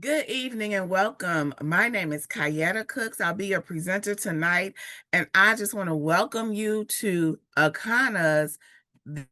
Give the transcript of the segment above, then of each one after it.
Good evening and welcome. My name is Kayetta Cooks. I'll be your presenter tonight, and I just want to welcome you to Akana's The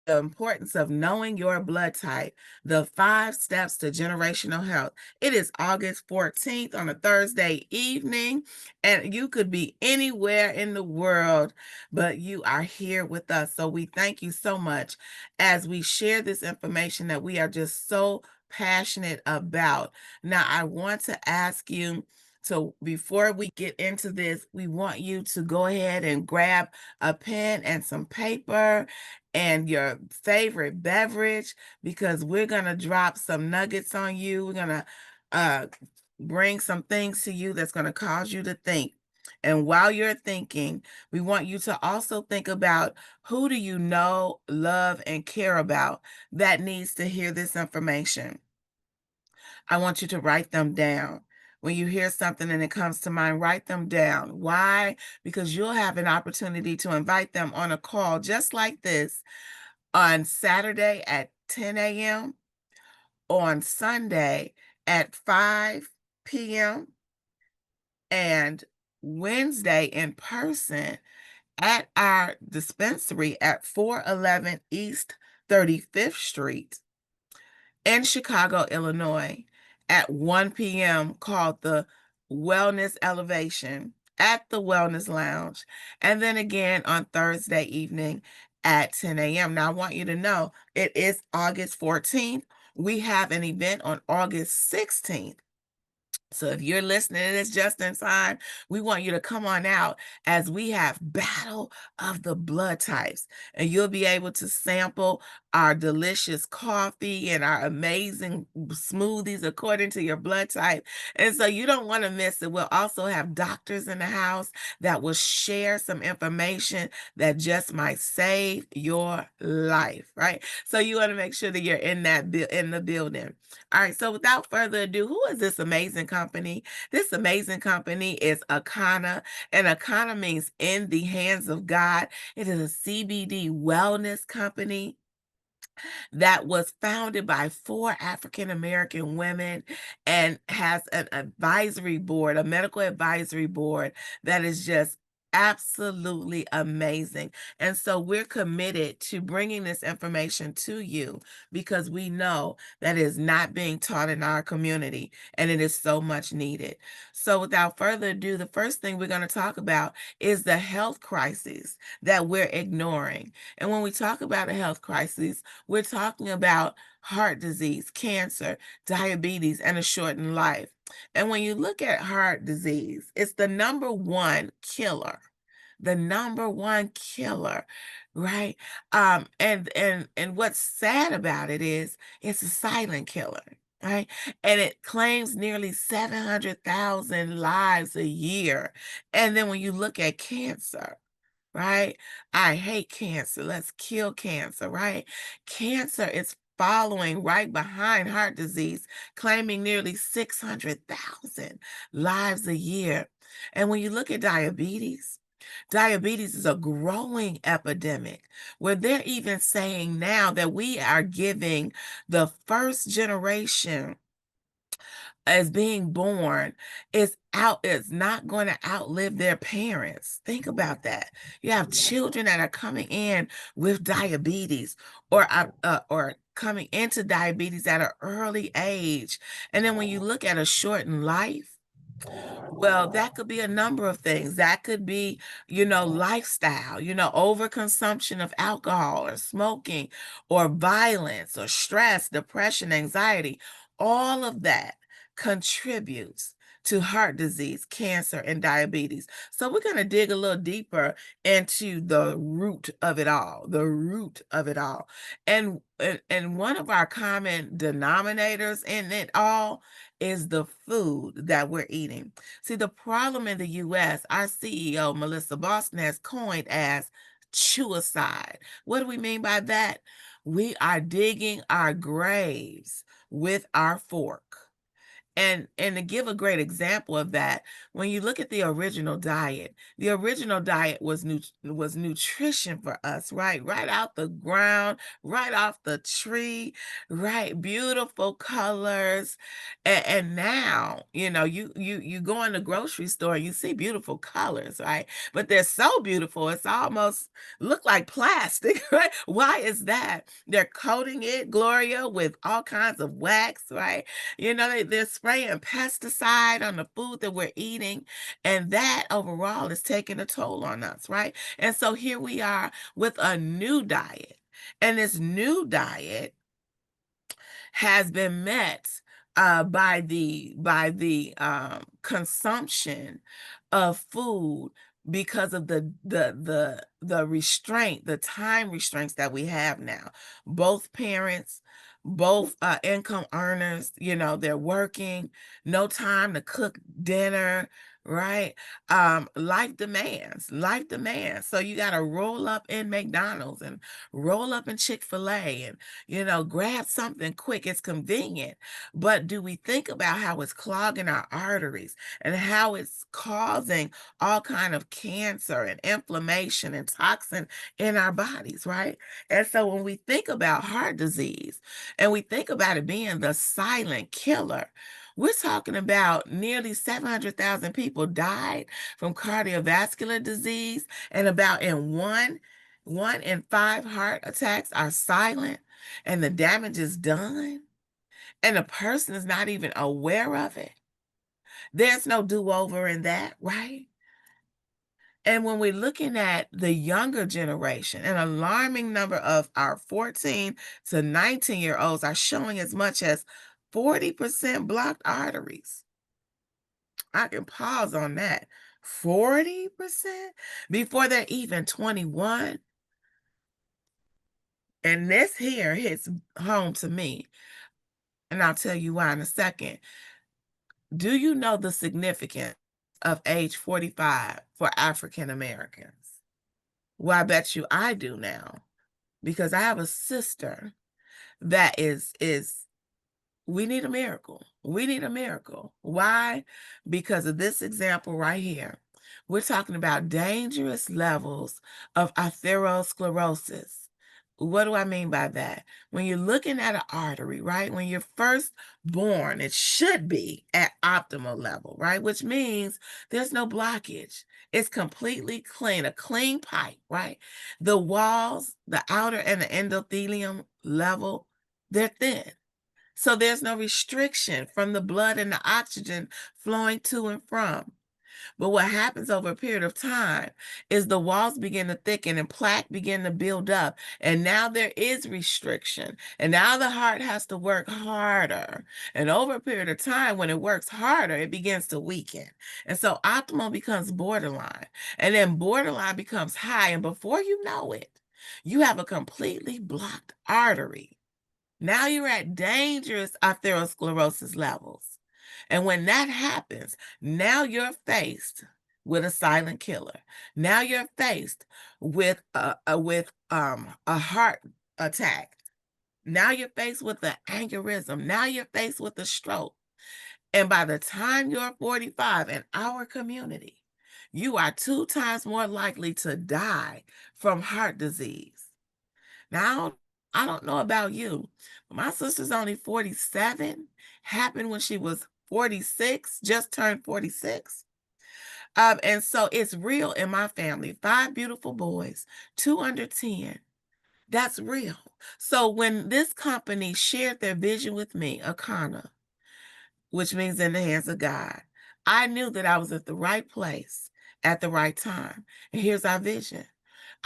Importance of Knowing Your Blood Type, the 5 steps to generational health. It is August 14th on a Thursday evening, and you could be anywhere in the world, but you are here with us. So we thank you so much as we share this information that we are just so passionate about. Now, I want to ask you, so before we get into this, we want you to go ahead and grab a pen and some paper and your favorite beverage, because we're going to drop some nuggets on you. We're going to uh, bring some things to you that's going to cause you to think. And while you're thinking, we want you to also think about, who do you know, love, and care about that needs to hear this information. I want you to write them down. When you hear something and it comes to mind, write them down. Why? Because you'll have an opportunity to invite them on a call just like this on Saturday at 10 a.m., on Sunday at 5 p.m., and Wednesday in person at our dispensary at 411 East 35th Street in Chicago, Illinois, at 1 p.m., called the Wellness Elevation at the Wellness Lounge. And then again on Thursday evening at 10 a.m. Now, I want you to know it is August 14th. We have an event on August 16th. So if you're listening to this just in time, we want you to come on out as we have Battle of the Blood Types, and you'll be able to sample our delicious coffee and our amazing smoothies according to your blood type. And so you don't want to miss it. We'll also have doctors in the house that will share some information that just might save your life, right? So you want to make sure that you're in in the building. All right, so without further ado, who is this amazing company? This amazing company is Akana, and Akana means in the hands of God. It is a CBD wellness company that was founded by 4 African American women and has an advisory board, a medical advisory board that is just absolutely amazing. And so we're committed to bringing this information to you because we know that it is not being taught in our community and it is so much needed. So without further ado, the first thing we're going to talk about is the health crisis that we're ignoring. And when we talk about a health crisis, we're talking about heart disease, cancer, diabetes, and a shortened life. And when you look at heart disease, it's the number one killer. The number one killer, right? And what's sad about it is it's a silent killer, right? And it claims nearly 700,000 lives a year. And then when you look at cancer, right? I hate cancer. Let's kill cancer, right? Cancer is following right behind heart disease, claiming nearly 600,000 lives a year. And when you look at diabetes, diabetes is a growing epidemic where they're even saying now that we are giving the first generation as being born is not going to outlive their parents. Think about that. You have children that are coming in with diabetes or coming into diabetes at an early age. And then when you look at a shortened life, well, that could be a number of things. That could be, lifestyle, overconsumption of alcohol or smoking or violence or stress, depression, anxiety. All of that contributes to heart disease, cancer, and diabetes. So we're going to dig a little deeper into the root of it all, the root of it all. And one of our common denominators in it all is the food that we're eating. See, the problem in the US, our CEO, Melissa Boston, has coined as chewicide. What do we mean by that? We are digging our graves with our fork. And to give a great example of that, when you look at the original diet was nutrition for us, right? Right out the ground, right off the tree, right? Beautiful colors. And now, you go in the grocery store, you see beautiful colors, right? But they're so beautiful, it's almost look like plastic, right? Why is that? They're coating it, Gloria, with all kinds of wax, right? They're spraying pesticide on the food that we're eating, and that overall is taking a toll on us, right? And so here we are with a new diet. And this new diet has been met by the consumption of food because of the restraint, the time restraints that we have now. Both parents, both income earners, they're working, no time to cook dinner, right? Life demands. So you got to roll up in McDonald's and roll up in Chick-fil-A and grab something quick. It's convenient. But do we think about how it's clogging our arteries and how it's causing all kind of cancer and inflammation and toxin in our bodies, right? And so when we think about heart disease and we think about it being the silent killer, we're talking about nearly 700,000 people died from cardiovascular disease, and about in one in five heart attacks are silent, and the damage is done, and the person is not even aware of it. There's no do-over in that, right? And when we're looking at the younger generation, an alarming number of our 14 to 19-year-olds are showing as much as 40% blocked arteries. I can pause on that. 40% before they're even 21. And this here hits home to me, and I'll tell you why in a second. Do you know the significance of age 45 for African Americans? Well, I bet you I do now, because I have a sister that is we need a miracle. We need a miracle. Why? Because of this example right here. We're talking about dangerous levels of atherosclerosis. What do I mean by that? When you're looking at an artery, right? When you're first born, it should be at optimal level, right? Which means there's no blockage. It's completely clean, a clean pipe, right? The walls, the outer and the endothelium level, they're thin. So there's no restriction from the blood and the oxygen flowing to and from. But what happens over a period of time is the walls begin to thicken and plaque begin to build up. And now there is restriction. And now the heart has to work harder. And over a period of time, when it works harder, it begins to weaken. And so optimal becomes borderline. And then borderline becomes high. And before you know it, you have a completely blocked artery. Now you're at dangerous atherosclerosis levels. And when that happens, now you're faced with a silent killer. Now you're faced with a heart attack. Now you're faced with an aneurysm. Now you're faced with a stroke. And by the time you're 45 in our community, you are 2 times more likely to die from heart disease. Now, I don't know about you, but my sister's only 47. Happened when she was 46, just turned 46. And so it's real in my family. 5 beautiful boys, 2 under 10. That's real. So when this company shared their vision with me, Akana, which means in the hands of God, I knew that I was at the right place at the right time. And here's our vision.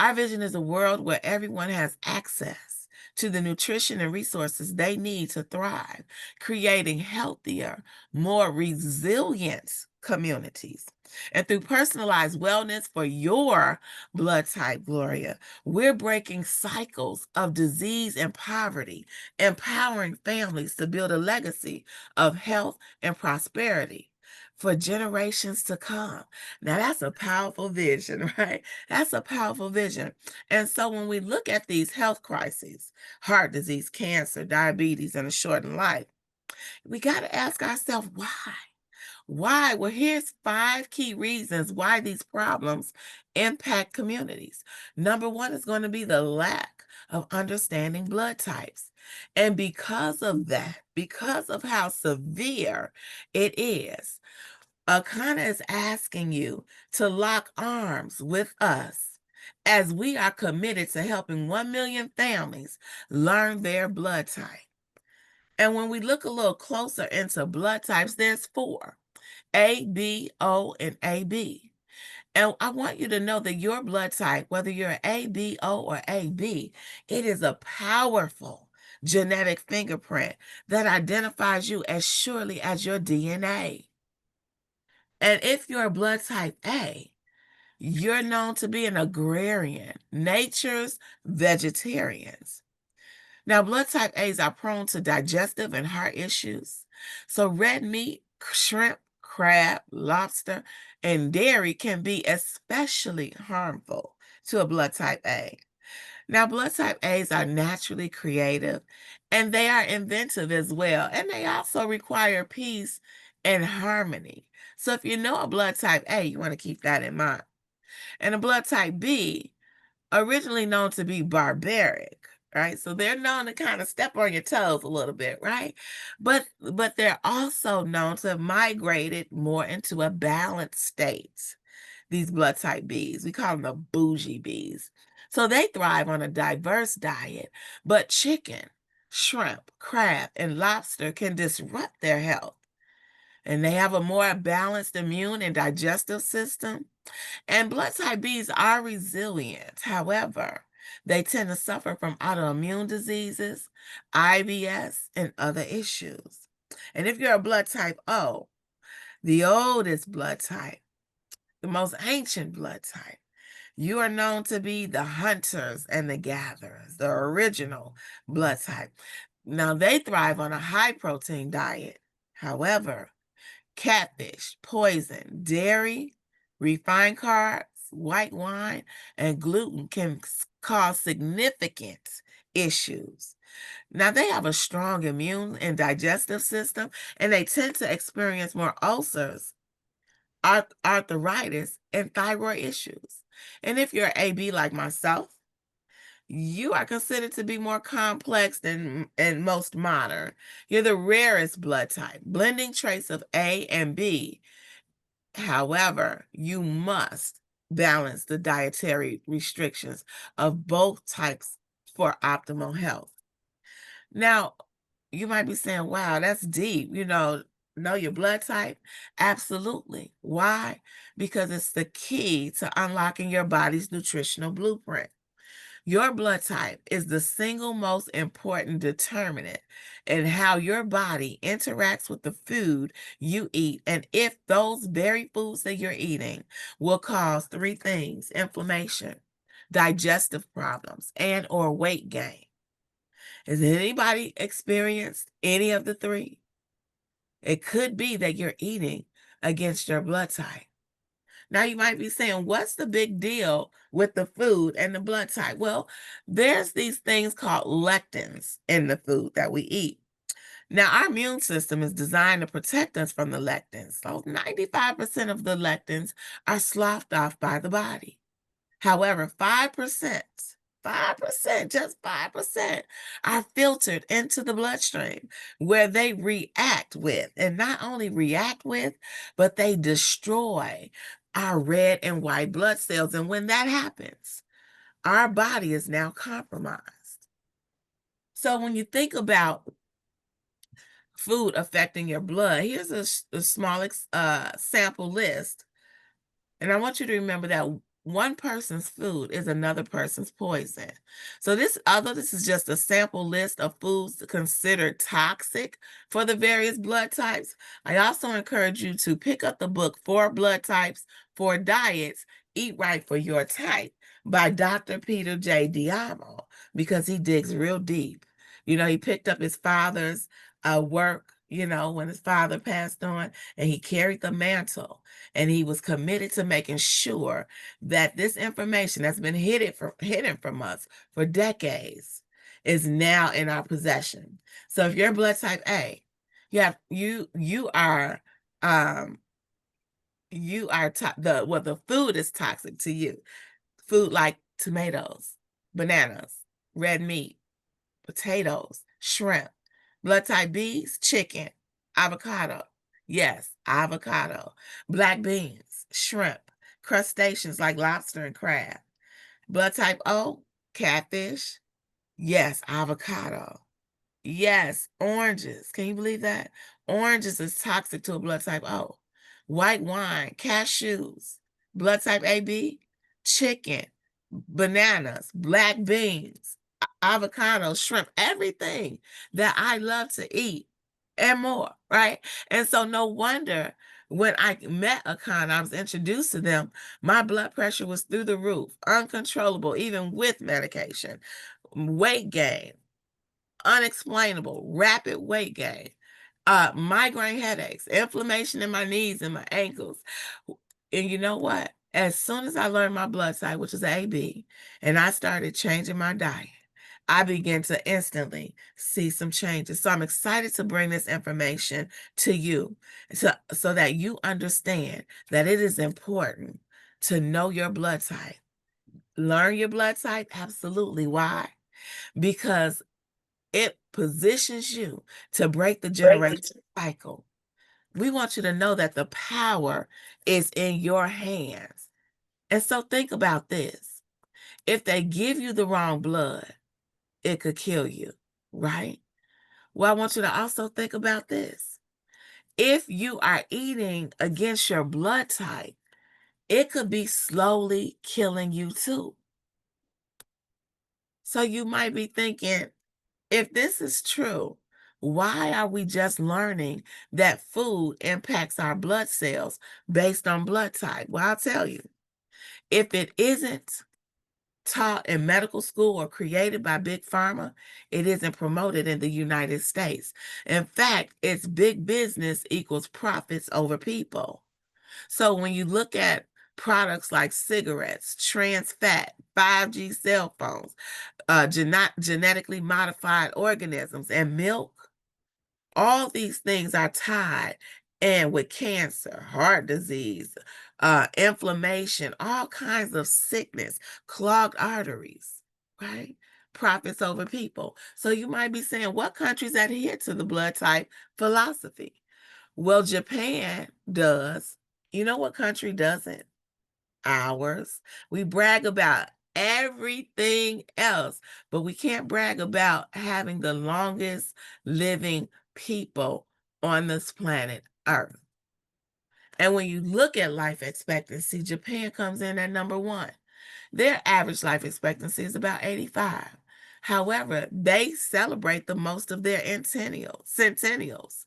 Our vision is a world where everyone has access to the nutrition and resources they need to thrive, creating healthier, more resilient communities. And through personalized wellness for your blood type, Gloria, we're breaking cycles of disease and poverty, empowering families to build a legacy of health and prosperity for generations to come. Now, that's a powerful vision, right? That's a powerful vision. And so when we look at these health crises, heart disease, cancer, diabetes, and a shortened life, We got to ask ourselves why. Why? Well, here's 5 key reasons why these problems impact communities. Number one is going to be the lack of understanding blood types. And because of that, because of how severe it is, Akana is asking you to lock arms with us as we are committed to helping 1 million families learn their blood type. And when we look a little closer into blood types, there's 4: A, B, O, and AB. And I want you to know that your blood type, whether you're A, B, O, or AB, it is a powerful genetic fingerprint that identifies you as surely as your DNA. And if you're blood type A, you're known to be an agrarian, nature's vegetarians. Now, blood type A's are prone to digestive and heart issues. So, red meat, shrimp, crab, lobster, and dairy can be especially harmful to a blood type A. Now, blood type A's are naturally creative and they are inventive as well. And they also require peace and harmony. So, if you know a blood type A, you want to keep that in mind. And a blood type B, originally known to be barbaric, right? So they're known to kind of step on your toes a little bit, right? But they're also known to have migrated more into a balanced state. These blood type Bs, we call them the bougie bees. So they thrive on a diverse diet, but chicken, shrimp, crab, and lobster can disrupt their health. And they have a more balanced immune and digestive system. And blood type Bs are resilient. However, they tend to suffer from autoimmune diseases, IBS, and other issues. And if you're a blood type O, the oldest blood type, the most ancient blood type, you are known to be the hunters and the gatherers, the original blood type. Now, they thrive on a high protein diet. However, catfish, poison, dairy, refined carbs, white wine, and gluten can cause significant issues. Now, they have a strong immune and digestive system, and they tend to experience more ulcers, arthritis, and thyroid issues. And if you're AB like myself, you are considered to be more complex than and most modern. You're the rarest blood type, blending traits of A and B. However, you must balance the dietary restrictions of both types for optimal health. Now, you might be saying, wow, that's deep. Know your blood type? Absolutely. Why? Because it's the key to unlocking your body's nutritional blueprint. Your blood type is the single most important determinant in how your body interacts with the food you eat, and if those very foods that you're eating will cause 3 things: inflammation, digestive problems, and or weight gain. Has anybody experienced any of the 3? It could be that you're eating against your blood type. Now you might be saying, what's the big deal with the food and the blood type? Well, there's these things called lectins in the food that we eat. Now, our immune system is designed to protect us from the lectins. So 95% of the lectins are sloughed off by the body. However, 5%, just 5% are filtered into the bloodstream where they react with, and not only react with, but they destroy our red and white blood cells. And when that happens, our body is now compromised. So when you think about food affecting your blood, here's a small sample list. And I want you to remember that one person's food is another person's poison. So although this is just a sample list of foods considered toxic for the various blood types, I also encourage you to pick up the book 4 Blood Types, 4 Diets, Eat Right for Your Type by Dr. Peter J. Diamo, because he digs real deep. He picked up his father's work, when his father passed on, and he carried the mantle. And he was committed to making sure that this information that's been hidden from us for decades is now in our possession. So if you're blood type A, You are um the food is toxic to you. Food like tomatoes, bananas, red meat, potatoes, shrimp, blood type B's, chicken, avocado. Yes, avocado. Black beans, shrimp, crustaceans like lobster and crab. Blood type O, catfish. Yes, avocado. Yes, oranges. Can you believe that? Oranges is toxic to a blood type O. White wine, cashews, blood type AB, chicken, bananas, black beans, avocado, shrimp, everything that I love to eat and more, right? And so no wonder when I met Akana, I was introduced to them, my blood pressure was through the roof, uncontrollable, even with medication, weight gain, unexplainable, rapid weight gain, migraine headaches, inflammation in my knees and my ankles. And you know what? As soon as I learned my blood type, which is AB, and I started changing my diet, I began to instantly see some changes. So I'm excited to bring this information to you so that you understand that it is important to know your blood type. Learn your blood type? Absolutely. Why? Because it positions you to break the generation cycle. We want you to know that the power is in your hands. And so think about this. If they give you the wrong blood, it could kill you, right? Well, I want you to also think about this. If you are eating against your blood type, it could be slowly killing you too. So you might be thinking, if this is true, why are we just learning that food impacts our blood cells based on blood type? Well, I'll tell you, if it isn't taught in medical school or created by Big Pharma, it isn't promoted in the United States. In fact, it's big business equals profits over people. So when you look at products like cigarettes, trans fat, 5G cell phones, genetically modified organisms, and milk, all these things are tied in with cancer, heart disease, inflammation, all kinds of sickness, clogged arteries, right? Profits over people. So you might be saying, what countries adhere to the blood type philosophy? Well, Japan does. You know what country doesn't? Ours. We brag about everything else, but we can't brag about having the longest living people on this planet Earth. And when you look at life expectancy, Japan comes in at number one. Their average life expectancy is about 85. However, they celebrate the most of their centennials.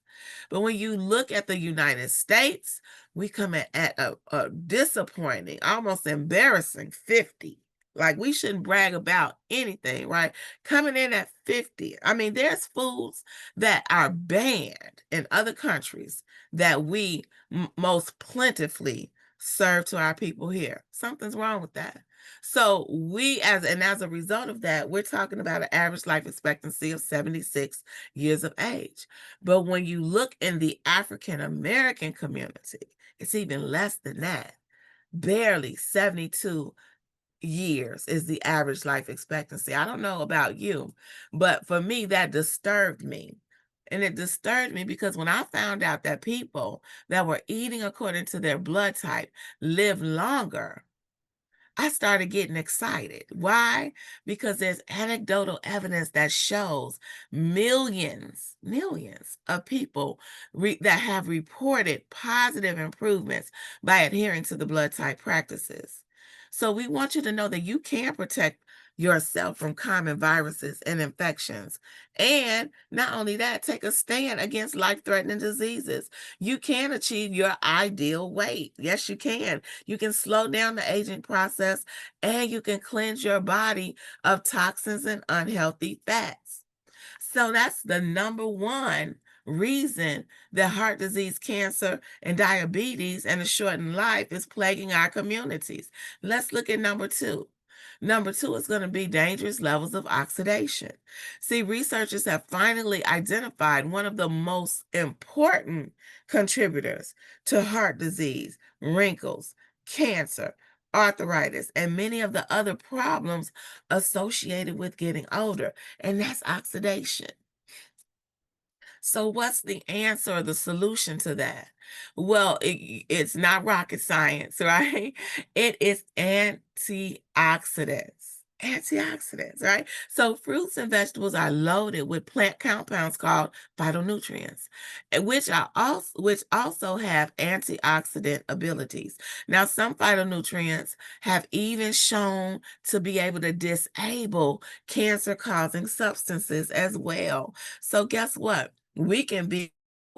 But when you look at the United States, we come at a disappointing, almost embarrassing 50. Like we shouldn't brag about anything, right? Coming in at 50. I mean, there's foods that are banned in other countries that we most plentifully serve to our people here. Something's wrong with that. So as a result of that, we're talking about an average life expectancy of 76 years of age. But when you look in the African American community, it's even less than that. Barely 72 years is the average life expectancy. I don't know about you, but for me, that disturbed me. And it disturbed me because when I found out that people that were eating according to their blood type live longer, I started getting excited. Why? Because there's anecdotal evidence that shows millions of people that have reported positive improvements by adhering to the blood type practices. So we want you to know that you can protect yourself from common viruses and infections. And not only that, take a stand against life-threatening diseases. You can achieve your ideal weight. Yes, you can. You can slow down the aging process and you can cleanse your body of toxins and unhealthy fats. So that's the number one reason that heart disease, cancer, and diabetes and a shortened life is plaguing our communities. Let's look at number two. Number two is going to be dangerous levels of oxidation. See, researchers have finally identified one of the most important contributors to heart disease, wrinkles, cancer, arthritis, and many of the other problems associated with getting older, and that's oxidation. So what's the answer or the solution to that? Well, it's not rocket science, right? It is antioxidants. Antioxidants, right? So fruits and vegetables are loaded with plant compounds called phytonutrients, which also have antioxidant abilities. Now, some phytonutrients have even shown to be able to disable cancer-causing substances as well. So guess what? We can be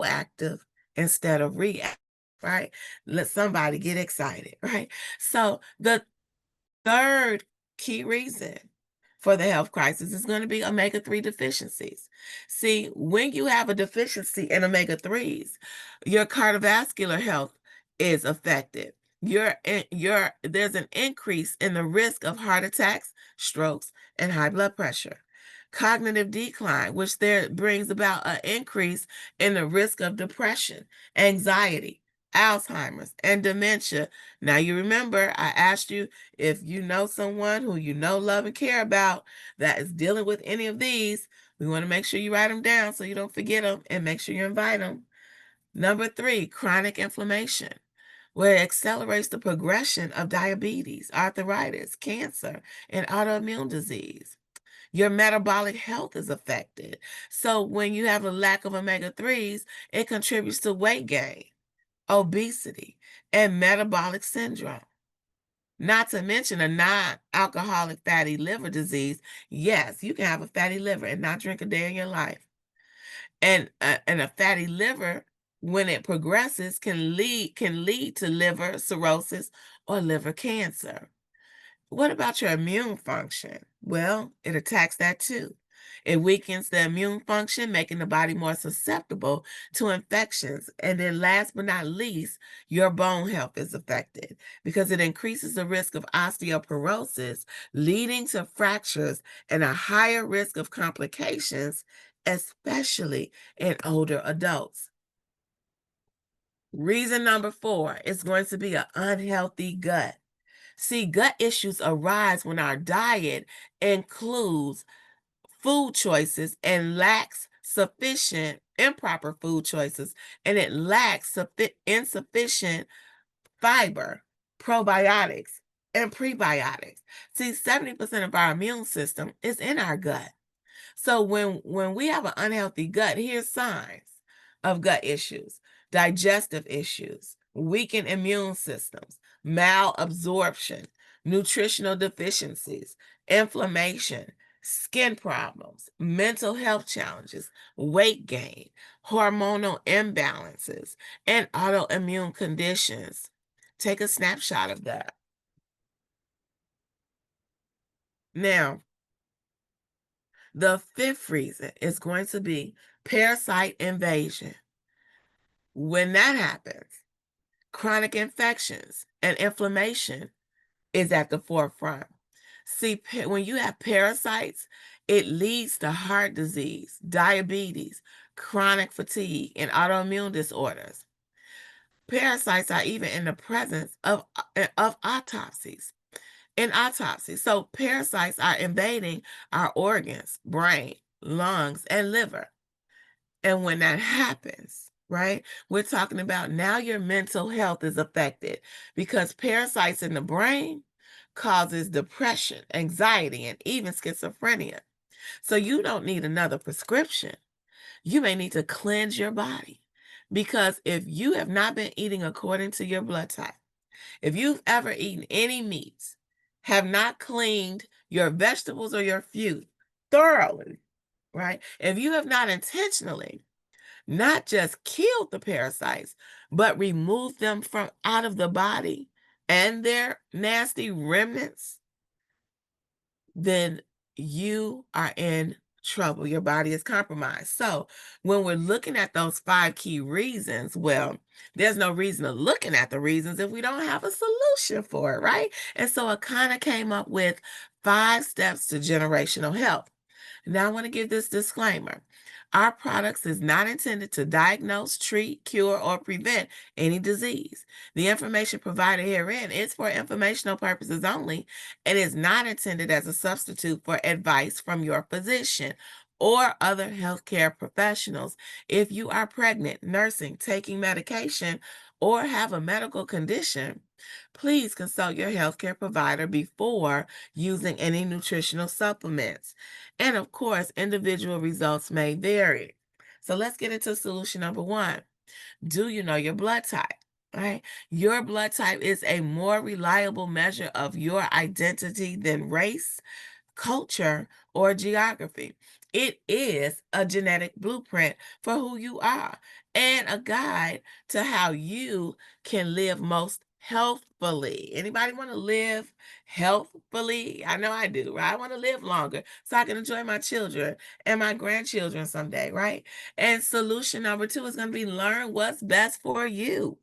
active instead of reactive, right? Let somebody get excited, right? So the third key reason for the health crisis is going to be omega-3 deficiencies. See, when you have a deficiency in omega-3s, your cardiovascular health is affected. There's an increase in the risk of heart attacks, strokes, and high blood pressure. Cognitive decline, which there brings about an increase in the risk of depression, anxiety, Alzheimer's, and dementia. Now, you remember I asked you if you know someone who you know, love, and care about that is dealing with any of these. We want to make sure you write them down so you don't forget them, and make sure you invite them. Number three, chronic inflammation, where it accelerates the progression of diabetes, arthritis, cancer, and autoimmune disease. Your metabolic health is affected. So when you have a lack of omega-3s, it contributes to weight gain, obesity, and metabolic syndrome. Not to mention a non-alcoholic fatty liver disease. Yes, you can have a fatty liver and not drink a day in your life. And a fatty liver, when it progresses, can lead to liver cirrhosis or liver cancer. What about your immune function? Well, it attacks that too. It weakens the immune function, making the body more susceptible to infections. And then last but not least, your bone health is affected because it increases the risk of osteoporosis, leading to fractures and a higher risk of complications, especially in older adults. Reason number four is going to be an unhealthy gut. See, gut issues arise when our diet includes food choices and lacks sufficient improper food choices, and it lacks insufficient fiber, probiotics, and prebiotics. See, 70% of our immune system is in our gut. So when we have an unhealthy gut, here's signs of gut issues: digestive issues, weakened immune systems, malabsorption, nutritional deficiencies, inflammation, skin problems, mental health challenges, weight gain, hormonal imbalances, and autoimmune conditions. Take a snapshot of that. Now, the fifth reason is going to be parasite invasion. When that happens, chronic infections and inflammation is at the forefront. See, when you have parasites, it leads to heart disease, diabetes, chronic fatigue, and autoimmune disorders. Parasites are even in the presence of autopsies. In autopsies. So parasites are invading our organs, brain, lungs, and liver. And when that happens, right, we're talking about now your mental health is affected because parasites in the brain causes depression, anxiety, and even schizophrenia. So you don't need another prescription. You may need to cleanse your body because if you have not been eating according to your blood type, if you've ever eaten any meats, have not cleaned your vegetables or your fruit thoroughly, right? If you have not intentionally not just killed the parasites, but removed them from out of the body and their nasty remnants, then you are in trouble. Your body is compromised. So when we're looking at those 5 key reasons, well, there's no reason to looking at the reasons if we don't have a solution for it, right? And so I kind of came up with 5 steps to generational health. Now, I want to give this disclaimer. Our products is not intended to diagnose, treat, cure, or prevent any disease. The information provided herein is for informational purposes only and is not intended as a substitute for advice from your physician or other healthcare professionals. If you are pregnant, nursing, taking medication, or have a medical condition, please consult your healthcare provider before using any nutritional supplements. And of course, individual results may vary. So let's get into solution number 1. Do you know your blood type? Right? Your blood type is a more reliable measure of your identity than race, culture, or geography. It is a genetic blueprint for who you are and a guide to how you can live most healthfully. Anybody want to live healthfully? I know I do, right? I want to live longer so I can enjoy my children and my grandchildren someday, right? And solution number 2 is going to be learn what's best for you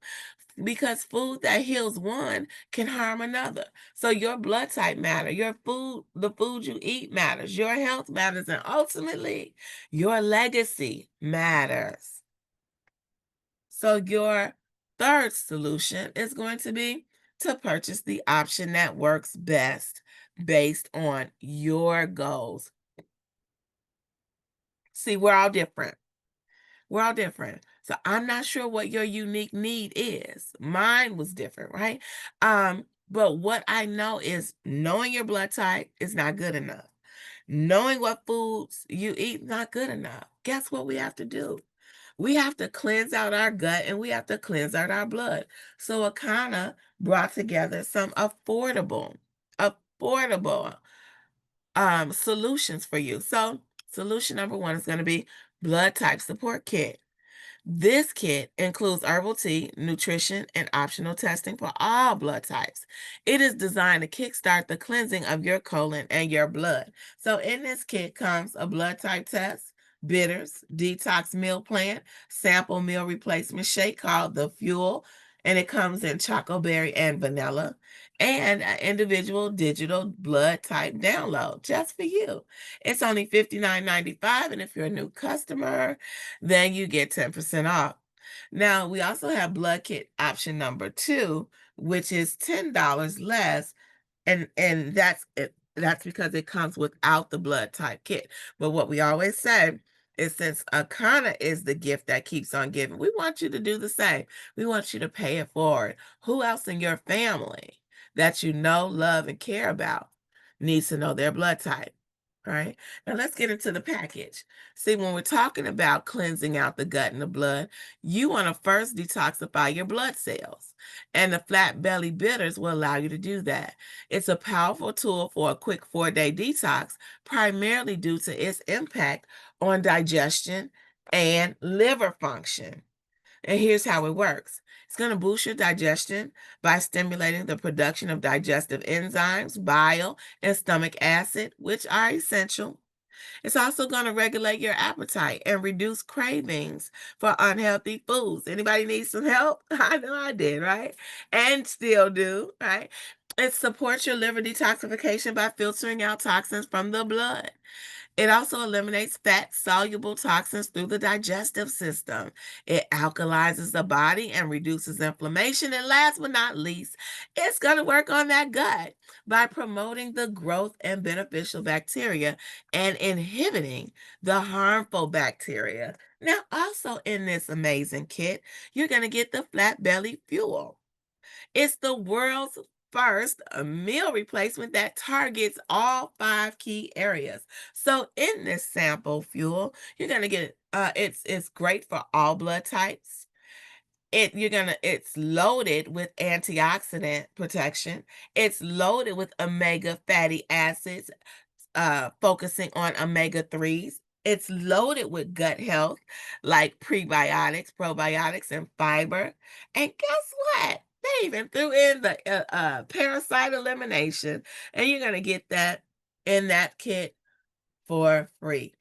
because food that heals one can harm another. So your blood type matter, your food, the food you eat matters, your health matters, and ultimately your legacy matters. So your third solution is going to be to purchase the option that works best based on your goals. See, we're all different. We're all different. So I'm not sure what your unique need is. Mine was different, right? But what I know is knowing your blood type is not good enough. Knowing what foods you eat not good enough. Guess what we have to do? We have to cleanse out our gut and we have to cleanse out our blood. So Akana brought together some affordable solutions for you. So solution number 1 is going to be blood type support kit. This kit includes herbal tea, nutrition, and optional testing for all blood types. It is designed to kickstart the cleansing of your colon and your blood. So in this kit comes a blood type test, bitters, detox meal plan, sample meal replacement shake called the Fuel, and it comes in chocolate berry and vanilla, and an individual digital blood type download just for you. It's only $59.95, and if you're a new customer, then you get 10% off. Now, we also have blood kit option number 2, which is $10 less, and that's it. That's because it comes without the blood type kit. But what we always say is since Akana is the gift that keeps on giving, we want you to do the same. We want you to pay it forward. Who else in your family that you know, love, and care about needs to know their blood type? All right. Now let's get into the package. See, when we're talking about cleansing out the gut and the blood, you want to first detoxify your blood cells. And the flat belly bitters will allow you to do that. It's a powerful tool for a quick 4-day detox, primarily due to its impact on digestion and liver function. And here's how it works. It's going to boost your digestion by stimulating the production of digestive enzymes, bile, and stomach acid, which are essential. It's also going to regulate your appetite and reduce cravings for unhealthy foods. Anybody need some help? I know I did, right? And still do, right? It supports your liver detoxification by filtering out toxins from the blood. It also eliminates fat-soluble toxins through the digestive system. It alkalizes the body and reduces inflammation. And last but not least, it's going to work on that gut by promoting the growth and beneficial bacteria and inhibiting the harmful bacteria. Now, also in this amazing kit, you're going to get the Flat Belly Fuel. It's the world's first meal replacement that targets all 5 key areas. So in this sample fuel, you're gonna get it's great for all blood types. It's loaded with antioxidant protection. It's loaded with omega fatty acids, focusing on omega-3s. It's loaded with gut health, like prebiotics, probiotics, and fiber. And guess what? They even threw in the parasite elimination, and you're going to get that in that kit for free.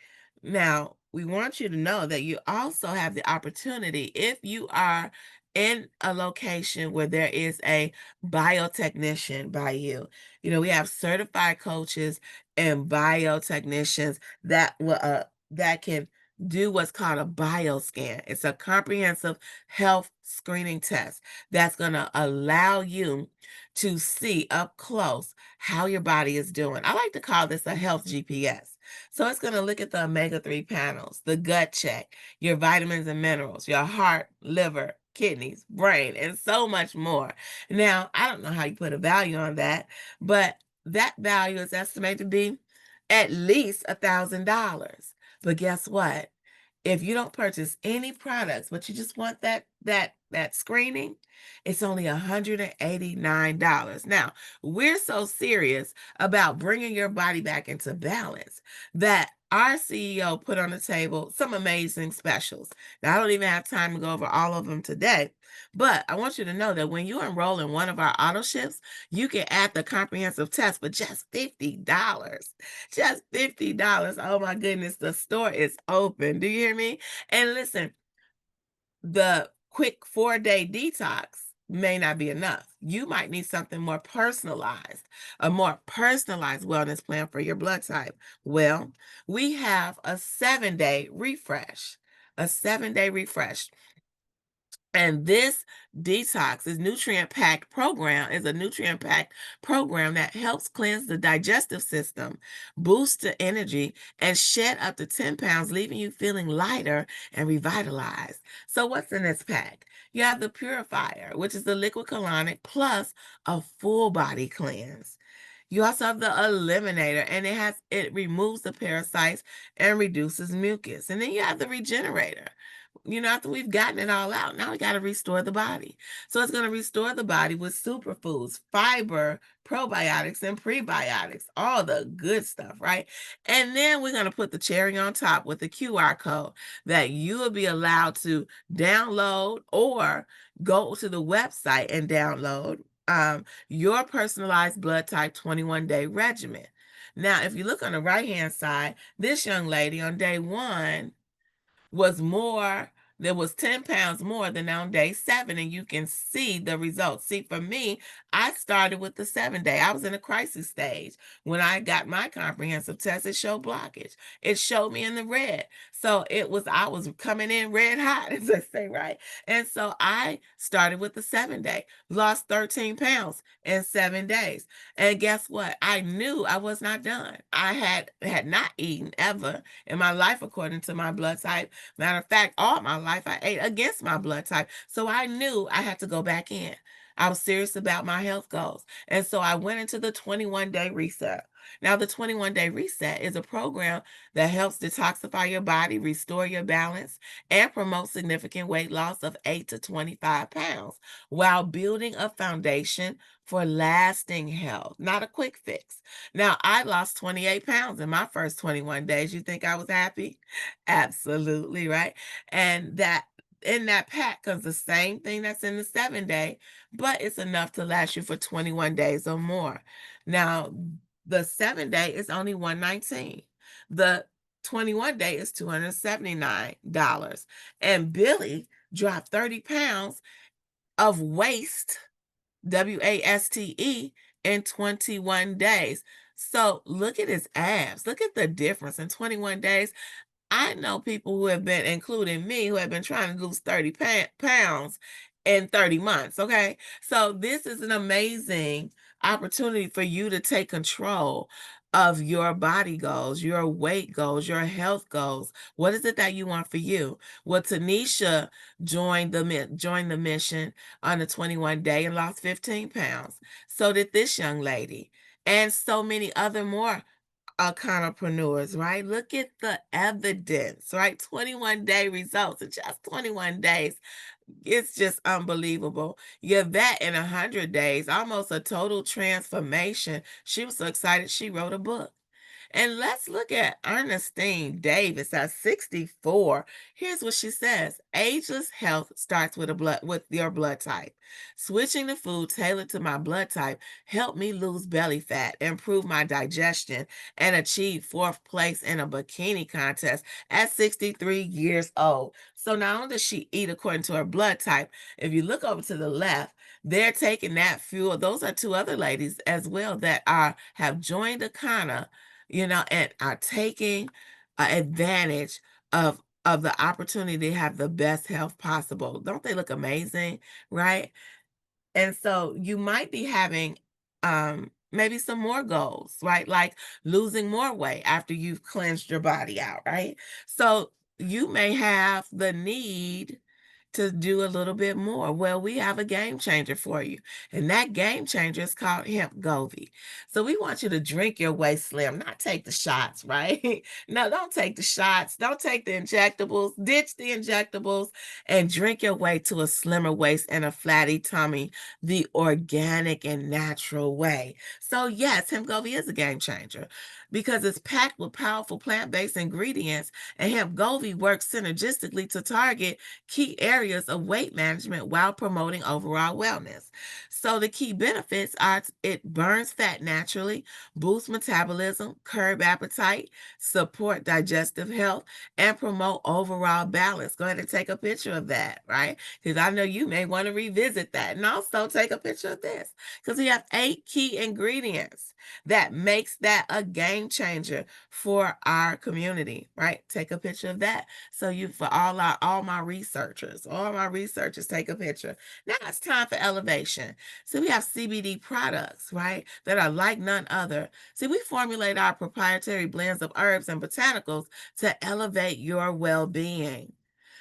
Now, we want you to know that you also have the opportunity if you are in a location where there is a biotechnician by you. We have certified coaches and biotechnicians that can do what's called a bioscan. It's a comprehensive health screening test that's going to allow you to see up close how your body is doing. I like to call this a health GPS. So it's going to look at the omega-3 panels, the gut check, your vitamins and minerals, your heart, liver, kidneys, brain, and so much more. Now, I don't know how you put a value on that, but that value is estimated to be at least $1,000. But guess what? If you don't purchase any products, but you just want that screening, it's only $189. Now, we're so serious about bringing your body back into balance that our CEO put on the table some amazing specials. Now, I don't even have time to go over all of them today, but I want you to know that when you enroll in one of our auto shifts, you can add the comprehensive test for just $50. Just $50. Oh my goodness, the store is open. Do you hear me? And listen, the quick 4-day detox may not be enough. You might need something more personalized, a more personalized wellness plan for your blood type. Well, we have a 7-day refresh. A 7-day refresh. And this detox, this nutrient packed program, is a nutrient packed program that helps cleanse the digestive system, boost the energy, and shed up to 10 pounds, leaving you feeling lighter and revitalized. So, what's in this pack? You have the purifier, which is the liquid colonic plus a full body cleanse. You also have the eliminator, and it removes the parasites and reduces mucus. And then you have the regenerator. After we've gotten it all out, now we got to restore the body. So it's going to restore the body with superfoods, fiber, probiotics, and prebiotics, all the good stuff, right? And then we're going to put the cherry on top with the QR code that you will be allowed to download or go to the website and download your personalized blood type 21-day regimen. Now, if you look on the right-hand side, this young lady on day 1 was more there was 10 pounds more than on day 7, and you can see the results. See, for me, I started with the 7-day. I was in a crisis stage. When I got my comprehensive test, it showed blockage. It showed me in the red. So I was coming in red hot, as I say, right? And so I started with the 7-day, lost 13 pounds in 7 days. And guess what? I knew I was not done. I had not eaten ever in my life according to my blood type. Matter of fact, all my life I ate against my blood type. So I knew I had to go back in. I was serious about my health goals. And so I went into the 21-day reset. Now, the 21-day reset is a program that helps detoxify your body, restore your balance, and promote significant weight loss of 8 to 25 pounds while building a foundation for lasting health, not a quick fix. Now, I lost 28 pounds in my first 21 days. You think I was happy? Absolutely, right? And that in that pack comes the same thing that's in the 7-day, but it's enough to last you for 21 days or more. Now, the 7-day is only 119. The 21-day is $279. And Billy dropped 30 pounds of waste, WASTE, in 21 days. So look at his abs. Look at the difference in 21 days. I know people who have been, including me, who have been trying to lose 30 pounds in 30 months. Okay. So this is an amazing opportunity for you to take control of your body goals, your weight goals, your health goals. What is it that you want for you? Well, Tanisha joined the mission on the 21 day and lost 15 pounds. So did this young lady, and so many other more entrepreneurs, right? Look at the evidence, right? 21-day results in just 21 days. It's just unbelievable. Yvette in 100 days, almost a total transformation. She was so excited she wrote a book. And let's look at Ernestine Davis at 64. Here's what she says. Ageless health starts with your blood type. Switching to food tailored to my blood type helped me lose belly fat, improve my digestion, and achieve fourth place in a bikini contest at 63 years old. So not only does she eat according to her blood type, if you look over to the left, they're taking that fuel. Those are two other ladies as well that have joined Akana, and are taking advantage of the opportunity to have the best health possible. Don't they look amazing, right? And so you might be having maybe some more goals, right? Like losing more weight after you've cleansed your body out, right? So you may have the need to do a little bit more. Well, we have a game changer for you. And that game changer is called Hemp Govy. So we want you to drink your way slim, not take the shots, right? No, don't take the shots. Don't take the injectables. Ditch the injectables and drink your way to a slimmer waist and a flatty tummy the organic and natural way. So yes, Hemp Govy is a game changer because it's packed with powerful plant-based ingredients, and Hemp Govy works synergistically to target key areas of weight management while promoting overall wellness. So the key benefits are it burns fat naturally, boosts metabolism, curb appetite, support digestive health, and promote overall balance. Go ahead and take a picture of that, right? Because I know you may want to revisit that. And also take a picture of this because we have 8 key ingredients that makes that a game changer for our community, right? Take a picture of that. So for all my researchers take a picture. Now it's time for elevation. So we have CBD products, right? That are like none other. See, we formulate our proprietary blends of herbs and botanicals to elevate your well-being.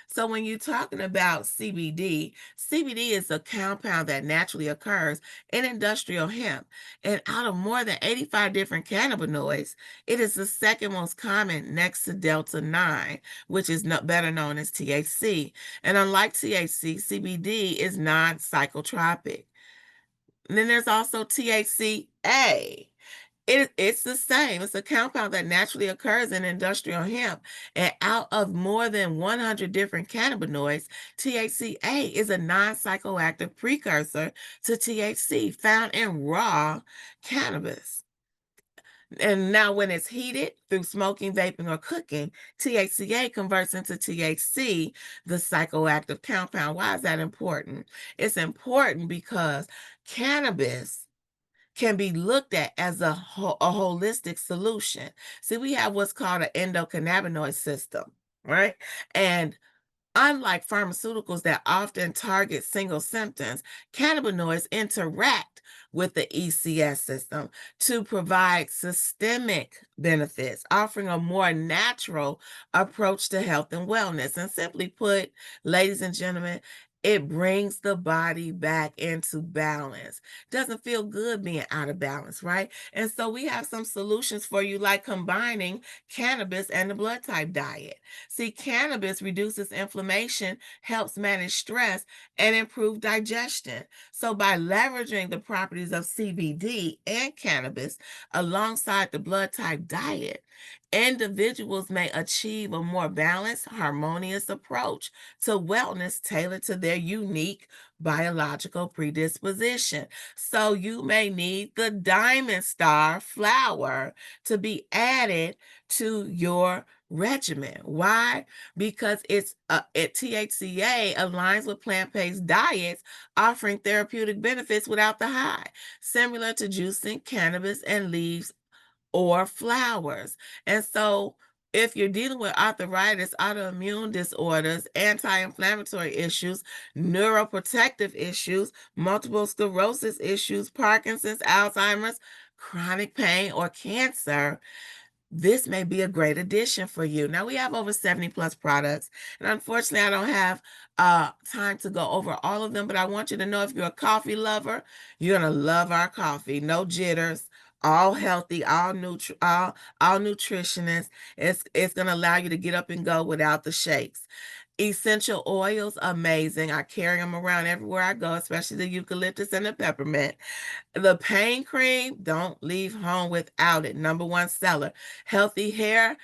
So when you're talking about CBD is a compound that naturally occurs in industrial hemp. And out of more than 85 different cannabinoids, it is the second most common next to Delta 9, which is better known as THC. And unlike THC, CBD is non-psychotropic. And then there's also THCA. It's the same. It's a compound that naturally occurs in industrial hemp. And out of more than 100 different cannabinoids, THCA is a non-psychoactive precursor to THC found in raw cannabis. And now when it's heated through smoking, vaping, or cooking, THCA converts into THC, the psychoactive compound. Why is that important? It's important because cannabis can be looked at as a holistic solution. See, we have what's called an endocannabinoid system, right? And unlike pharmaceuticals that often target single symptoms, cannabinoids interact with the ECS system to provide systemic benefits, offering a more natural approach to health and wellness. And simply put, ladies and gentlemen, it brings the body back into balance. Doesn't feel good being out of balance, right? And so we have some solutions for you, like combining cannabis and the blood type diet. See, cannabis reduces inflammation, helps manage stress, and improve digestion. So by leveraging the properties of CBD and cannabis alongside the blood type diet, individuals may achieve a more balanced, harmonious approach to wellness tailored to their unique biological predisposition. So you may need the Diamond Star flower to be added to your regimen. Why? Because THCA aligns with plant-based diets, offering therapeutic benefits without the high, similar to juicing, cannabis, and leaves or flowers. And so if you're dealing with arthritis, autoimmune disorders, anti-inflammatory issues, neuroprotective issues, multiple sclerosis issues, Parkinson's, Alzheimer's, chronic pain, or cancer, this may be a great addition for you. Now, we have over 70 plus products, and unfortunately, I don't have time to go over all of them, but I want you to know if you're a coffee lover, you're going to love our coffee. No jitters, all healthy, all nutritionist. It's going to allow you to get up and go without the shakes. Essential oils, amazing. I carry them around everywhere I go, especially the eucalyptus and the peppermint. The pain cream, don't leave home without it. Number one seller. Healthy hair,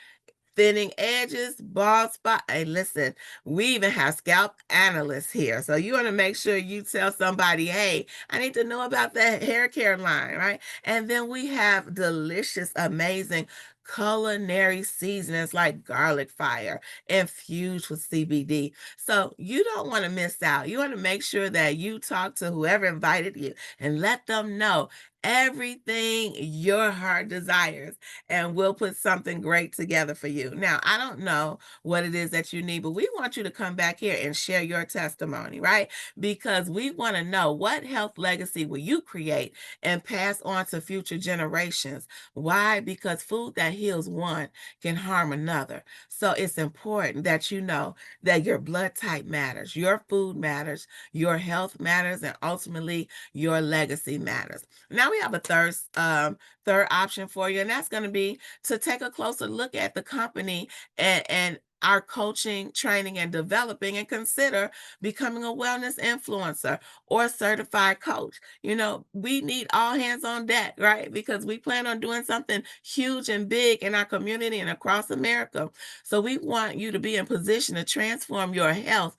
thinning edges, bald spot. Hey, listen, we even have scalp analysts here. So you want to make sure you tell somebody, hey, I need to know about that hair care line, right? And then we have delicious, amazing culinary seasonings like garlic fire infused with CBD. So you don't want to miss out. You want to make sure that you talk to whoever invited you and let them know everything your heart desires, and we'll put something great together for you. Now, I don't know what it is that you need, but we want you to come back here and share your testimony, right? Because we want to know, what health legacy will you create and pass on to future generations? Why? Because food that heals one can harm another. So it's important that you know that your blood type matters, your food matters, your health matters, and ultimately your legacy matters. Now we have a third option for you, and that's going to be to take a closer look at the company and our coaching, training, and developing, and consider becoming a wellness influencer or certified coach. You know, we need all hands on deck, right? Because we plan on doing something huge and big in our community and across America. So we want you to be in position to transform your health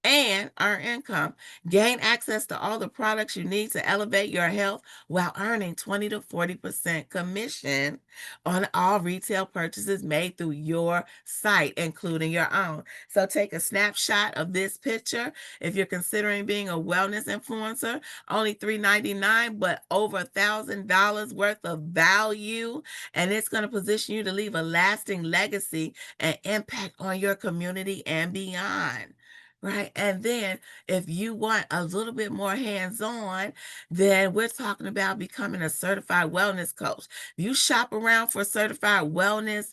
and earn income. Gain access to all the products you need to elevate your health while earning 20 to 40% commission on all retail purchases made through your site, including your own. So take a snapshot of this picture. If you're considering being a wellness influencer, only $3.99, but over $1,000 worth of value. And it's going to position you to leave a lasting legacy and impact on your community and beyond. Right. And then if you want a little bit more hands-on, then we're talking about becoming a certified wellness coach. You shop around for certified wellness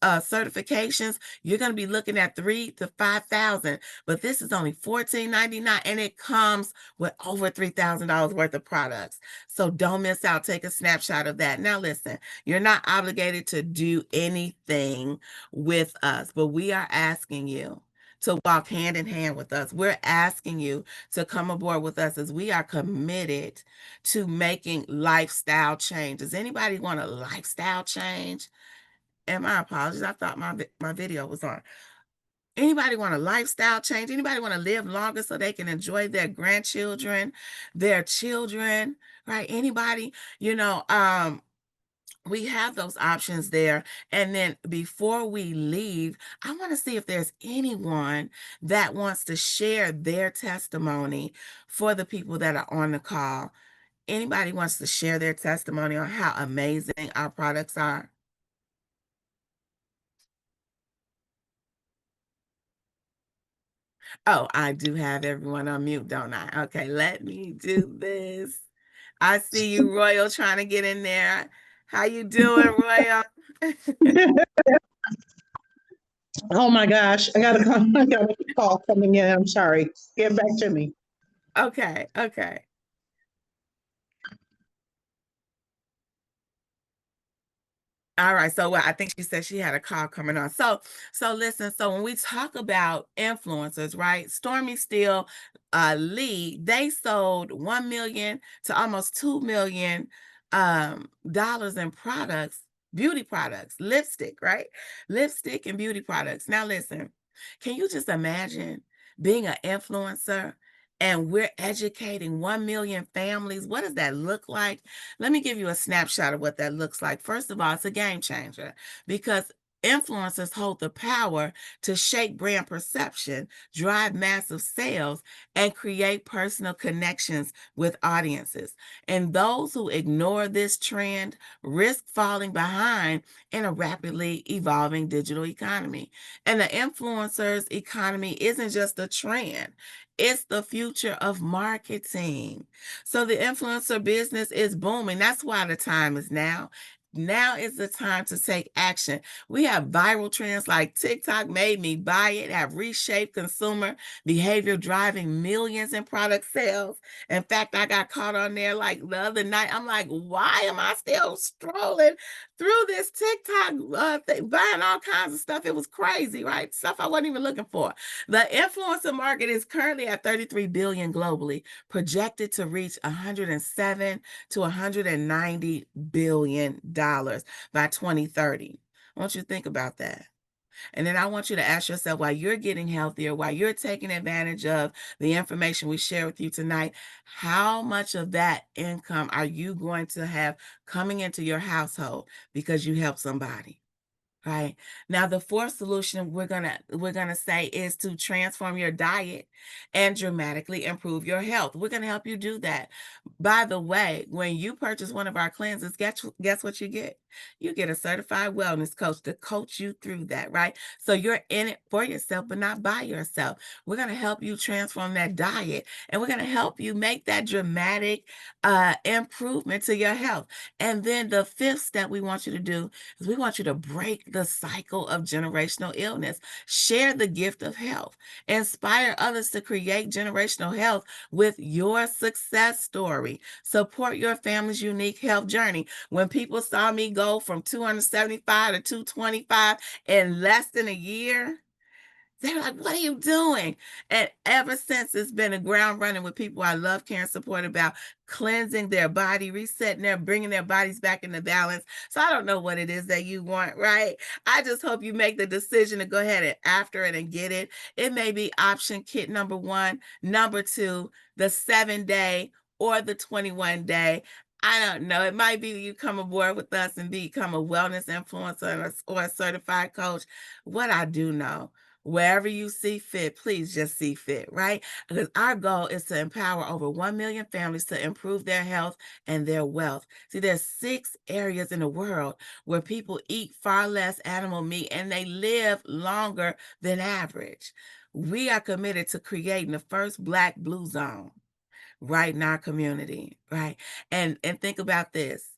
certifications, you're going to be looking at 3,000 to 5,000, but this is only $14.99, and it comes with over $3,000 worth of products. So don't miss out. Take a snapshot of that. Now, listen, you're not obligated to do anything with us, but we are asking you to walk hand in hand with us. We're asking you to come aboard with us as we are committed to making lifestyle change. Does anybody want a lifestyle change? And my apologies, I thought my video was on. Anybody want a lifestyle change? Anybody want to live longer so they can enjoy their grandchildren, their children, right? Anybody, we have those options there. And then before we leave, I want to see if there's anyone that wants to share their testimony for the people that are on the call. Anybody wants to share their testimony on how amazing our products are? Oh, I do have everyone on mute, don't I? Okay, let me do this. I see you, Royal, trying to get in there. How you doing, Royal? Oh my gosh, I got a call coming in. I'm sorry. Get back to me. Okay. All right. So I think she said she had a call coming on. So listen, so when we talk about influencers, right? Stormy Steele, Lee, they sold 1 million to almost 2 million dollars in products, beauty products, lipstick, right? Lipstick and beauty products. Now listen, can you just imagine being an influencer and we're educating 1 million families? What does that look like? Let me give you a snapshot of what that looks like. First of all, it's a game changer because influencers hold the power to shape brand perception, drive massive sales, and create personal connections with audiences. And those who ignore this trend risk falling behind in a rapidly evolving digital economy. And the influencers economy isn't just a trend, it's the future of marketing. So the influencer business is booming. That's why the time is now. Now is the time to take action. We have viral trends like TikTok made me buy it, have reshaped consumer behavior, driving millions in product sales. In fact, I got caught on there like the other night. I'm like, why am I still strolling through this TikTok thing, buying all kinds of stuff? It was crazy, right? Stuff I wasn't even looking for. The influencer market is currently at 33 billion globally, projected to reach 107 to 190 billion dollars by 2030. I want you to think about that. And then I want you to ask yourself, while you're getting healthier, while you're taking advantage of the information we share with you tonight, how much of that income are you going to have coming into your household because you helped somebody? Right. Now, the fourth solution we're gonna say is to transform your diet and dramatically improve your health. We're gonna help you do that. By the way, when you purchase one of our cleanses, guess what you get? You get a certified wellness coach to coach you through that, right? So you're in it for yourself, but not by yourself. We're gonna help you transform that diet, and we're gonna help you make that dramatic improvement to your health. And then the fifth step we want you to do is we want you to break the cycle of generational illness. Share the gift of health. Inspire others to create generational health with your success story. Support your family's unique health journey. When people saw me go from 275 to 225 in less than a year, they're like, what are you doing? And ever since, it's been a ground running with people I love, care, and support about cleansing their body, resetting their, bringing their bodies back into balance. So I don't know what it is that you want, right? I just hope you make the decision to go ahead and after it and get it. It may be option kit number 1, number 2, the 7-day or the 21-day. I don't know. It might be you come aboard with us and become a wellness influencer or a certified coach. What I do know, wherever you see fit, please just see fit, right? Because our goal is to empower over 1 million families to improve their health and their wealth. See, there's 6 areas in the world where people eat far less animal meat and they live longer than average. We are committed to creating the first Black Blue Zone right in our community, right? And think about this.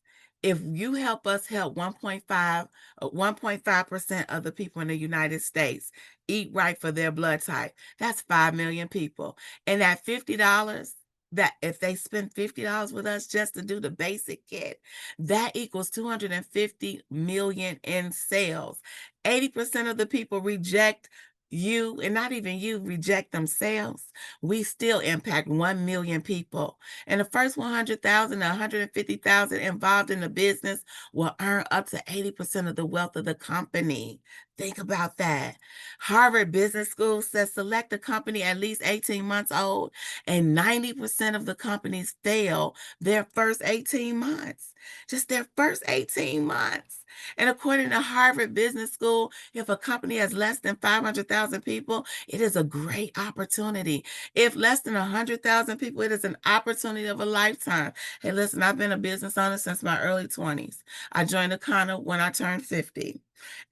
If you help us help 1.5% of the people in the United States eat right for their blood type, that's 5 million people. And that $50, that if they spend $50 with us just to do the basic kit, that equals 250 million in sales. 80% of the people reject you, and not even you, reject themselves. We still impact 1 million people. And the first 100,000 to 150,000 involved in the business will earn up to 80% of the wealth of the company. Think about that. Harvard Business School says select a company at least 18 months old, and 90% of the companies fail their first 18 months. Just their first 18 months. And according to Harvard Business School, if a company has less than 500,000 people, it is a great opportunity. If less than 100,000 people, it is an opportunity of a lifetime. Hey, listen, I've been a business owner since my early 20s. I joined Akana when I turned 50.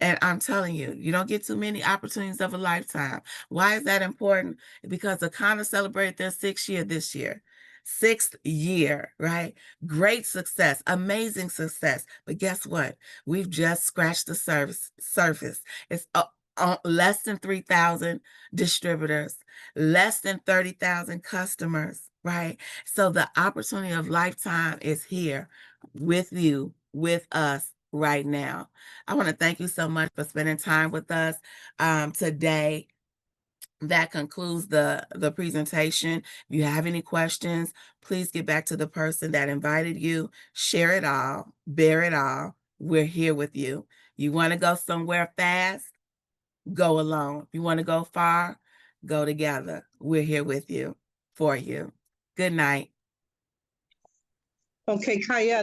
And I'm telling you, you don't get too many opportunities of a lifetime. Why is that important? Because Akana celebrated their 6th year this year. 6th year, right? Great success, amazing success. But guess what? We've just scratched the surface. It's less than 3,000 distributors, less than 30,000 customers, right? So the opportunity of lifetime is here with you, with us right now. I want to thank you so much for spending time with us today. That concludes the presentation. If you have any questions, please get back to the person that invited you. Share it all, bear it all. We're here with you. You want to go somewhere fast? Go alone. If you want to go far, go together. We're here with you, for you. Good night. Okay, Kaya.